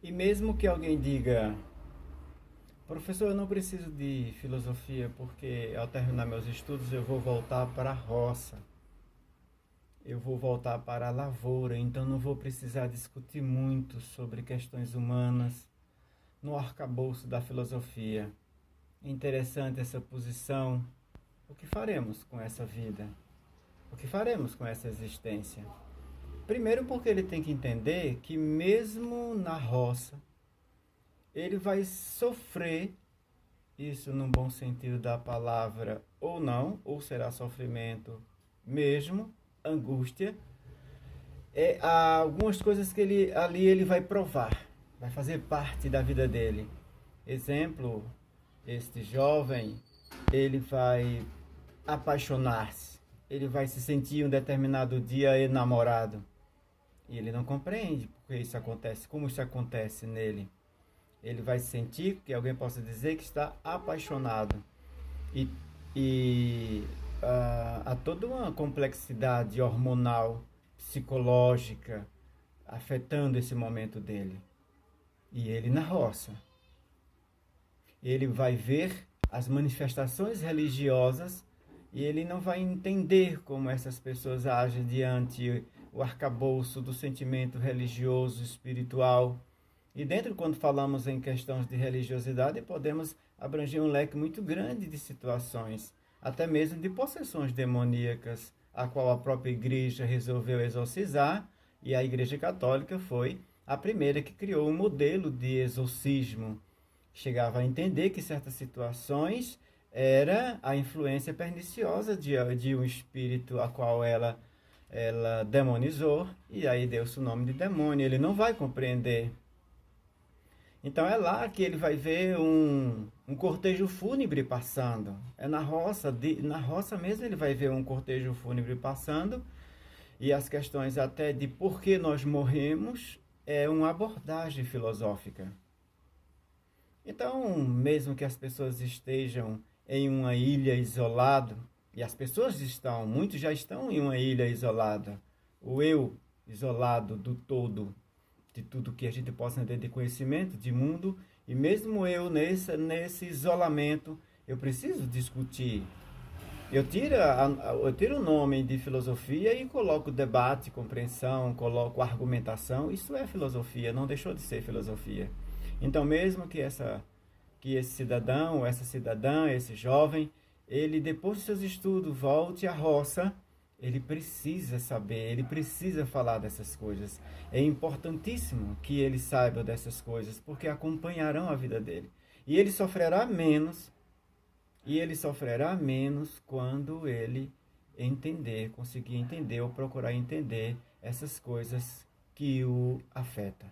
E mesmo que alguém diga, professor, eu não preciso de filosofia porque ao terminar meus estudos eu vou voltar para a roça, eu vou voltar para a lavoura, então não vou precisar discutir muito sobre questões humanas no arcabouço da filosofia. É interessante essa posição. O que faremos com essa vida? O que faremos com essa existência? Primeiro, porque ele tem que entender que, mesmo na roça, ele vai sofrer, isso no bom sentido da palavra ou não, ou será sofrimento mesmo, angústia. Há algumas coisas que ele vai provar, vai fazer parte da vida dele. Exemplo, este jovem, ele vai apaixonar-se, ele vai se sentir um determinado dia enamorado. E ele não compreende porque isso acontece, como isso acontece nele. Ele vai sentir que alguém possa dizer que está apaixonado. E, e há toda uma complexidade hormonal, psicológica, afetando esse momento dele. E ele na roça. Ele vai ver as manifestações religiosas e ele não vai entender como essas pessoas agem diante o arcabouço do sentimento religioso, espiritual. E dentro, quando falamos em questões de religiosidade, podemos abranger um leque muito grande de situações, até mesmo de possessões demoníacas, a qual a própria igreja resolveu exorcizar, e a Igreja Católica foi a primeira que criou um modelo de exorcismo. Chegava a entender que certas situações era a influência perniciosa de um espírito a qual ela demonizou, e aí deu-se o nome de demônio. Ele não vai compreender. Então é lá que ele vai ver um cortejo fúnebre passando. É na roça mesmo ele vai ver um cortejo fúnebre passando, e as questões até de por que nós morremos é uma abordagem filosófica. Então, mesmo que as pessoas estejam em uma ilha isolada, e as pessoas estão, muitos já estão em uma ilha isolada, o eu isolado do todo, de tudo que a gente possa ter de conhecimento, de mundo, e mesmo eu nesse isolamento, eu preciso discutir. Eu tiro o nome de filosofia e coloco debate, compreensão, coloco argumentação. Isso é filosofia, não deixou de ser filosofia. Então, mesmo que esse cidadão, essa cidadã, esse jovem, ele depois de seus estudos volte à roça, ele precisa saber, ele precisa falar dessas coisas. É importantíssimo que ele saiba dessas coisas, porque acompanharão a vida dele. E ele sofrerá menos, quando ele entender, conseguir entender ou procurar entender essas coisas que o afetam.